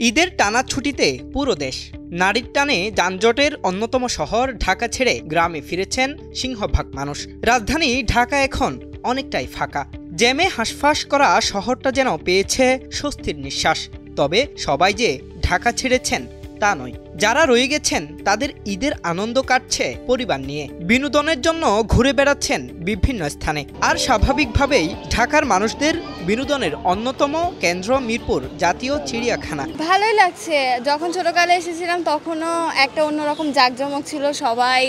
ঈদের টানা ছুটিতে পুরো দেশ নারীর টানে যানজটের অন্যতম শহর ঢাকা ছেড়ে গ্রামে ফিরেছেন সিংহভাগ মানুষ। রাজধানী ঢাকা এখন অনেকটাই ফাঁকা। জ্যামে হাঁসফাঁস করা শহরটা যেন পেয়েছে স্বস্তির নিঃশ্বাস। তবে সবাই যে ঢাকা ছেড়েছেন তা নয়। যারা রয়ে গেছেন তাদের ঈদের আনন্দ কাটছে পরিবার নিয়ে, বিনোদনের জন্য ঘুরে বেড়াচ্ছেন বিভিন্ন স্থানে। আর স্বাভাবিকভাবেই ঢাকার মানুষদের বিনোদনের অন্যতম কেন্দ্র মিরপুর জাতীয় চিড়িয়াখানা। ভালোই লাগছে। যখন ছোটকালে এসেছিলাম তখনও একটা অন্যরকম জাঁকজমক ছিল, সবাই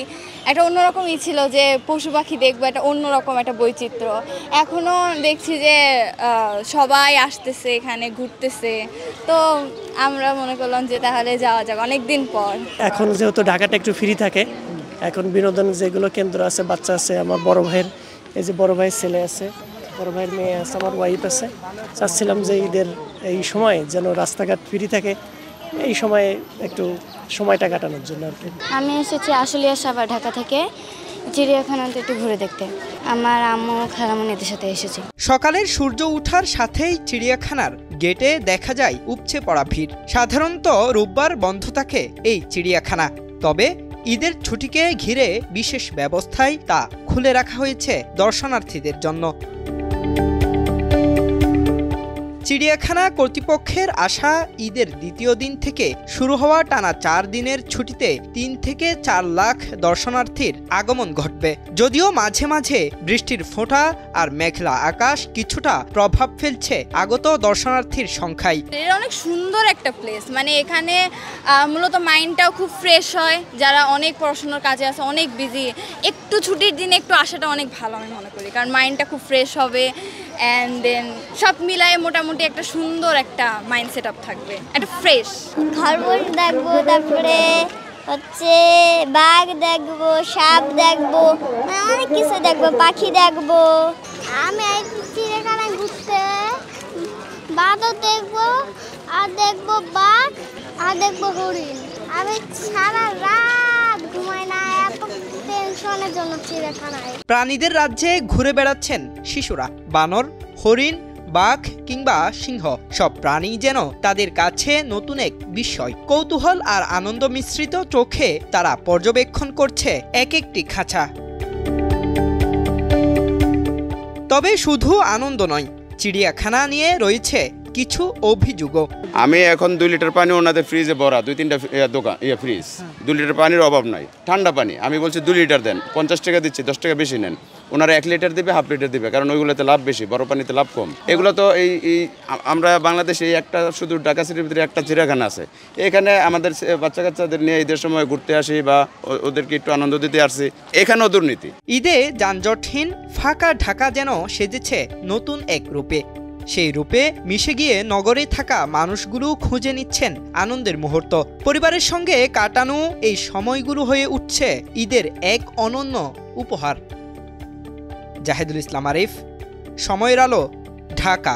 একটা অন্যরকমই ছিল যে পশু পাখি দেখবো, একটা অন্যরকম একটা বৈচিত্র্য। এখনও দেখছি যে সবাই আসতেছে, এখানে ঘুরতেছে, তো আমরা মনে করলাম যে তাহলে যাওয়া যাক অনেকদিন পর। এখন যেহেতু ঢাকাটা একটু ফ্রি থাকে, এখন বিনোদন যেগুলো কেন্দ্র আছে, বাচ্চা আছে, আমার বড় ভাইয়ের এই যে বড় ভাইয়ের ছেলে আছে, বড় ভাইয়ের মেয়ে আছে, আমার ওয়াইফ আছে। চাচ্ছিলাম যে ঈদের এই সময় যেন রাস্তাঘাট ফ্রি থাকে, এই সময়ে একটু সময়টা কাটানোর জন্য আর কি। আমি এসেছি আশুলিয়া সাভার ঢাকা থেকে চিড়িয়াখানাতে একটু ঘুরে দেখতে। আমার আম্মু খালামণিদের সাথে এসেছি। সকালের সূর্য ওঠার সাথেই চিড়িয়াখানার গেটে দেখা যায় উপচে পড়া ভিড়। সাধারণত রোববার বন্ধ থাকে এই চিড়িয়াখানা, তবে ঈদের ছুটিকে ঘিরে বিশেষ ব্যবস্থায় তা খুলে রাখা হয়েছে দর্শনার্থীদের জন্য। চিড়িয়াখানা কর্তৃপক্ষের আশা, ঈদের দ্বিতীয় দিন থেকে শুরু হওয়া টানা 4 দিনের ছুটিতে 3 থেকে 4 লাখ দর্শনার্থীর আগমন ঘটবে। যদিও মাঝে মাঝে বৃষ্টির ফোঁটা আর মেঘলা আকাশ কিছুটা প্রভাব ফেলছে আগত দর্শনার্থীর সংখ্যায়। এটা অনেক সুন্দর একটা প্লেস, মানে এখানে মূলত মাইন্ডটাও খুব ফ্রেশ হয়। যারা অনেক পড়াশোনার কাজে আছে, অনেক বিজি, একটু ছুটির দিনে একটু আসাটা অনেক ভালো আমি মনে করি, কারণ মাইন্ডটা খুব ফ্রেশ হবে। অ্যান্ড দেন সব মিলায়ে মোটামুটি একটা সুন্দর একটা মাইন্ড সেট আপ থাকবে, একটা ফ্রেশ। খরগোশ দেখবো, তারপরে হচ্ছে বাঘ দেখবো, সাপ দেখবো, অনেক কিছু দেখবো, পাখি দেখবো। আমি চিড়িয়াখানায় ঘুরতে বাঘও দেখবো, আর দেখবো বাঘ, আর দেখবো হরিণ। আমি সারা রাত ঘুমাই না, এত টেনশনের জন্য চিড়িয়াখানায়। প্রাণীদের রাজ্যে ঘুরে বেড়াচ্ছেন শিশুরা। বানর, হরিণ, বাঘ কিংবা সিংহ, সব প্রাণী যেন তাদের কাছে নতুন এক বিস্ময়। কৌতূহল আর আনন্দ মিশ্রিত চোখে তারা পর্যবেক্ষণ করছে এক একটি খাঁচা। তবে শুধু আনন্দ নয়, চিড়িয়াখানা নিয়ে রয়েছে কিছু অভিযোগও। আমি এখন 2 লিটার পানি ওনাদের ফ্রিজে ভরা, 2-3টা দোকান ফ্রিজ, 2 লিটার পানির অভাব নাই। ঠান্ডা পানি আমি বলছি 2 লিটার দেন, 50 টাকা দিচ্ছি, 10 টাকা বেশি নেন। ওনারা 1 লিটার দিবে, হাফ লিটার দিবে, কারণ ওইগুলোতে লাভ বেশি, বড় পানিতে লাভ কম। এগুলো তো এই আমরা বাংলাদেশে একটা শুধু ঢাকা সিটির ভিতরে একটা চিড়িয়াখানা আছে। এখানে আমাদের বাচ্চা কাচ্চাদের নিয়ে ঈদের সময় ঘুরতে আসি বা ওদেরকে একটু আনন্দ দিতে আসছি, এখানেও দুর্নীতি। ঈদে যানজটহীন ফাঁকা ঢাকা যেন সেজেছে নতুন এক রূপে। সেই রূপে মিশে গিয়ে নগরে থাকা মানুষগুলো খুঁজে নিচ্ছেন আনন্দের মুহূর্ত। পরিবারের সঙ্গে কাটানো এই সময়গুলো হয়ে উঠছে ঈদের এক অনন্য উপহার। জাহেদুল ইসলাম আরিফ, সময়ের আলো, ঢাকা।